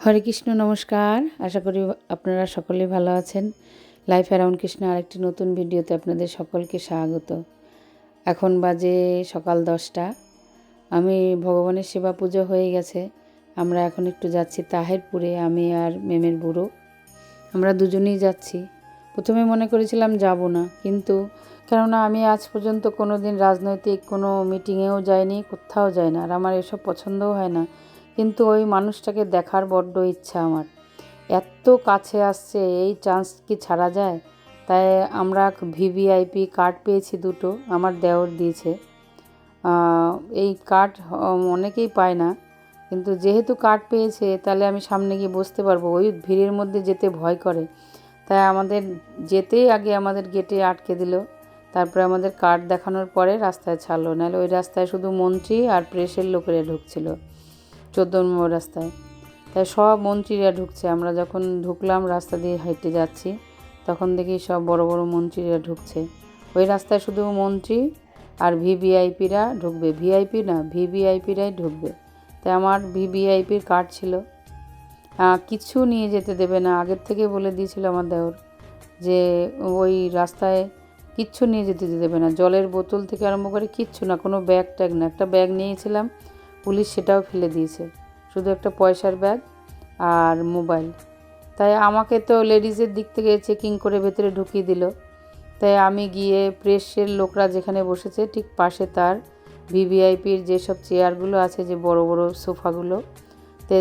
হরে কৃষ্ণ, নমস্কার। আশা করি আপনারা সকলেই ভালো আছেন। লাইফ অ্যারাউন্ড কৃষ্ণ আরেকটি নতুন ভিডিওতে আপনাদের সকলকে স্বাগত। এখন বাজে সকাল 10টা। আমি ভগবানের সেবা পুজো হয়ে গেছে। আমরা এখন একটু যাচ্ছি তাহেরপুরে, আমি আর মেমের বুড়ো। আমরা দুজনেই যাচ্ছি। প্রথমে মনে করেছিলাম যাব না, কিন্তু কেননা আমি আজ পর্যন্ত কোনো দিন রাজনৈতিক কোনো মিটিংয়েও যাইনি, কোথাও যাই না, আর আমার এসব পছন্দও হয় না। কিন্তু ওই মানুষটাকে দেখার বড্ড ইচ্ছা আমার। এত কাছে আসছে, এই চান্স কি ছাড়া যায়? তাই আমরা ভিভিআইপি কার্ড পেয়েছি দুটো, আমার দেওর দিয়েছে। এই কার্ড অনেকেই পায় না, কিন্তু যেহেতু কার্ড পেয়েছে তাহলে আমি সামনে গিয়ে বসতে পারবো। ওই ভিড়ের মধ্যে যেতে ভয় করে, তাই আমাদের যেতেই আগে আমাদের গেটে আটকে দিল। তারপরে আমাদের কার্ড দেখানোর পরে রাস্তায় ছাড়লো, নাহলে ওই রাস্তায় শুধু মন্ত্রী আর প্রেসের লোকেরা ঢুকছিল 14 নম্বর রাস্তায়। তাই সব মন্ত্রীরা ঢুকছে। আমরা যখন ঢুকলাম, রাস্তা দিয়ে হেঁটে যাচ্ছি, তখন দেখি সব বড় বড় মন্ত্রীরা ঢুকছে। ওই রাস্তায় শুধু মন্ত্রী আর ভিভিআইপিরা ঢুকবে, ভিআইপি না, ভিভিআইপিরাই ঢুকবে। তাই আমার ভিভিআইপির কার্ড ছিল। কিছু নিয়ে যেতে দেবে না, আগের থেকে বলে দিয়েছিল আমার দেওর, যে ওই রাস্তায় কিচ্ছু নিয়ে যেতে দেবে না, জলের বোতল থেকে আরম্ভ করে কিচ্ছু না, কোনো ব্যাগ ট্যাগ না। একটা ব্যাগ নিয়েছিলাম, পুলিশ সেটাও ফেলে দিয়েছে, শুধু একটা পয়সার ব্যাগ আর মোবাইল। তাই আমাকে তো লেডিজের দিক থেকে চেকিং করে ভেতরে ঢুকিয়ে দিল। তাই আমি গিয়ে প্রেসের লোকরা যেখানে বসেছে ঠিক পাশে তার ভিভিআইপির যেসব চেয়ারগুলো আছে, যে বড় বড় সোফাগুলো, তো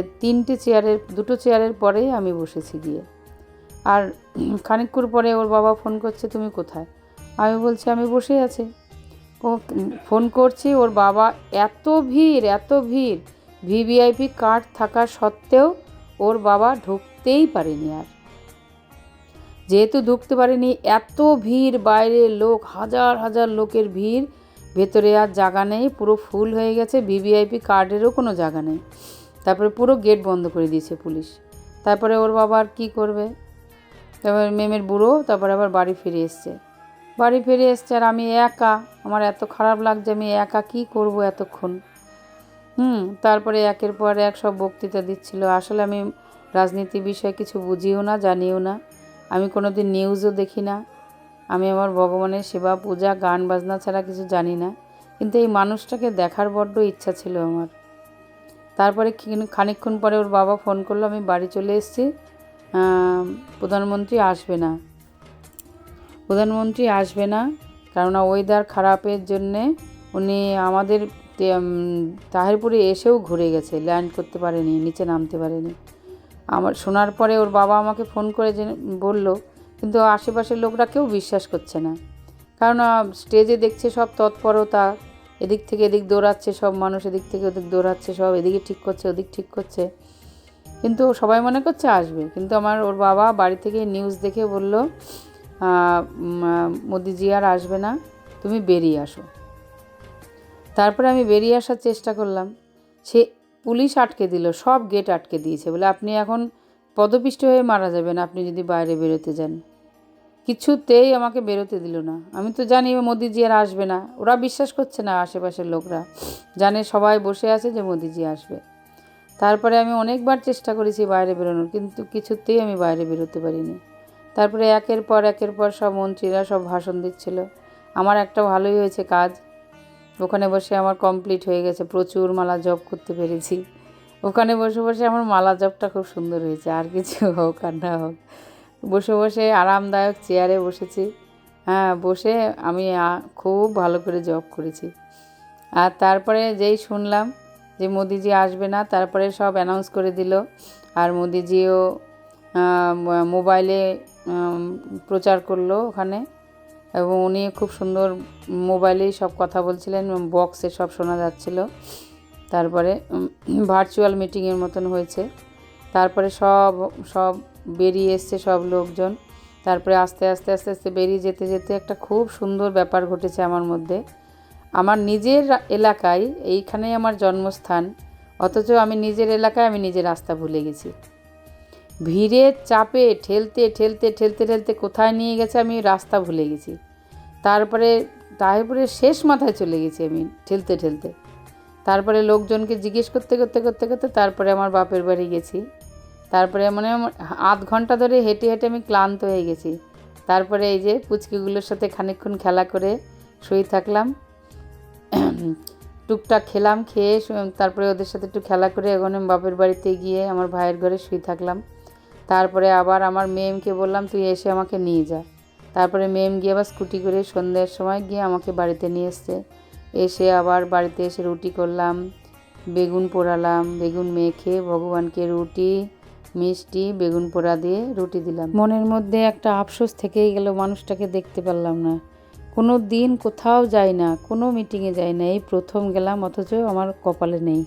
দুটো চেয়ারের পরেই আমি বসেছি গিয়ে। আর খানিকক্ষণ পরে ওর বাবা ফোন করছে, তুমি কোথায়? আমি বলছি আমি বসে আছি। ও ফোন করছি, ওর বাবা, এত ভিড়, ভিভিআইপি কার্ড থাকা সত্ত্বেও ওর বাবা ঢুকতেই পারেনি। আর যেহেতু ঢুকতে পারেনি, এত ভিড়, বাইরে লোক, হাজার হাজার লোকের ভিড়, ভেতরে আর জায়গা নেই, পুরো ফুল হয়ে গেছে, ভিভিআইপি কার্ডেরও কোনো জায়গা নেই। তারপরে পুরো গেট বন্ধ করে দিয়েছে পুলিশ। তারপরে ওর বাবা আর কী করবে, তারপরে মেমের বুড়ো তারপরে আবার বাড়ি ফিরে এসছে। আর আমি একা, আমার এত খারাপ লাগছে, আমি একা কী করব এতক্ষণ। তারপরে একের পর এক সব বক্তৃতা দিচ্ছিল। আসলে আমি রাজনীতি বিষয়ে কিছু বুঝিও না, জানিও না, আমি কোনো দিন নিউজও দেখি না। আমি আমার ভগবানের সেবা পূজা গান বাজনা ছাড়া কিছু জানি না, কিন্তু এই মানুষটাকে দেখার বড্ড ইচ্ছা ছিল আমার। তারপরে খানিকক্ষণ পরে ওর বাবা ফোন করলো, আমি বাড়ি চলে এসেছি, প্রধানমন্ত্রী আসবে না, কেননা ওয়েদার খারাপের জন্যে উনি আমাদের তাহিরপুরে এসেও ঘুরে গেছে, ল্যান্ড করতে পারেনি, নিচে নামতে পারেনি। আমার শোনার পরে ওর বাবা আমাকে ফোন করে বলল, কিন্তু আশেপাশের লোকরা কেউ বিশ্বাস করছে না, কারণ স্টেজে দেখছে সব তৎপরতা, এদিক থেকে এদিক দৌড়াচ্ছে সব মানুষ, এদিক থেকে ওদিক দৌড়াচ্ছে সব, এদিকে ঠিক করছে ওদিক ঠিক করছে, কিন্তু সবাই মনে করছে আসবে। কিন্তু ওর বাবা বাড়ি থেকে নিউজ দেখে বলল, মোদিজি আর আসবে না, তুমি বেরিয়ে আসো। তারপরে আমি বেরিয়ে আসার চেষ্টা করলাম, সে পুলিশ আটকে দিল, সব গেট আটকে দিয়েছে, বলে আপনি এখন পদপিষ্ট হয়ে মারা যাবেন আপনি যদি বাইরে বেরোতে যান। কিছুতেই আমাকে বেরোতে দিল না। আমি তো জানি মোদিজি আর আসবে না, ওরা বিশ্বাস করছে না, আশেপাশের লোকরা জানে, সবাই বসে আছে যে মোদিজি আসবে। তারপরে আমি অনেকবার চেষ্টা করেছি বাইরে বেরোনোর, কিন্তু কিছুতেই আমি বাইরে বেরোতে পারিনি। তারপরে একের পর সব মন্ত্রীরা সব ভাষণ দিচ্ছিল। আমার একটা ভালোই হয়েছে কাজ, ওখানে বসে আমার কমপ্লিট হয়ে গেছে, প্রচুর মালা জপ করতে পেরেছি। ওখানে বসে বসে আমার মালা জপটা খুব সুন্দর হয়েছে, আর কিছু হোক আর না হোক। বসে বসে আরামদায়ক চেয়ারে বসেছি, বসে আমি খুব ভালো করে জপ করেছি। আর তারপরে যেই শুনলাম যে মোদিজি আসবে না, তারপরে সব অ্যানাউন্স করে দিল। আর মোদিজিও মোবাইলে প্রচার করলো ওখানে, এবং উনি খুব সুন্দর মোবাইলেই সব কথা বলছিলেন, বক্সে সব শোনা যাচ্ছিল। তারপরে ভার্চুয়াল মিটিংয়ের মতন হয়েছে। তারপরে সব বেরিয়ে এসছে সব লোকজন। তারপরে আস্তে আস্তে বেরিয়ে যেতে যেতে একটা খুব সুন্দর ব্যাপার ঘটেছে আমার মধ্যে। আমার নিজের এলাকায়, এইখানেই আমার জন্মস্থান, অথচ আমি নিজের এলাকায় আমি নিজের রাস্তা ভুলে গেছি। ভিড়ের চাপে ঠেলতে কোথায় নিয়ে গেছে আমি রাস্তা ভুলে গেছি। তারপরে তাহিরপুরের শেষ মাথায় চলে গেছি আমি ঠেলতে। তারপরে লোকজনকে জিজ্ঞেস করতে তারপরে আমার বাপের বাড়ি গেছি। তারপরে মানে আধ ঘন্টা ধরে হেঁটে হেঁটে আমি ক্লান্ত হয়ে গেছি। তারপরে এই যে পুচকিগুলোর সাথে খানিকক্ষণ খেলা করে শুয়ে থাকলাম। টুকটাক খেলাম, খেয়ে তারপরে ওদের সাথে একটু খেলা করে এখন আমি বাপের বাড়িতে গিয়ে আমার ভাইয়ের ঘরে শুয়ে থাকলাম। তারপরে আবার আমার মেমকে বললাম তুই এসে আমাকে নিয়ে যা। তারপরে মেম গিয়ে আবার স্কুটি করে সন্ধ্যের সময় গিয়ে আমাকে বাড়িতে নিয়ে এসছে। এসে আবার বাড়িতে এসে রুটি করলাম, বেগুন পোড়ালাম, বেগুন মেখে ভগবানকে রুটি, মিষ্টি, বেগুন পোড়া দিয়ে রুটি দিলাম। মনের মধ্যে একটা আফসোস থেকেই গেল, মানুষটাকে দেখতে পারলাম না। কোনো দিন কোথাও যাই না, কোনো মিটিংয়ে যাই না, এই প্রথম গেলাম, অথচ আমার কপালে নেই।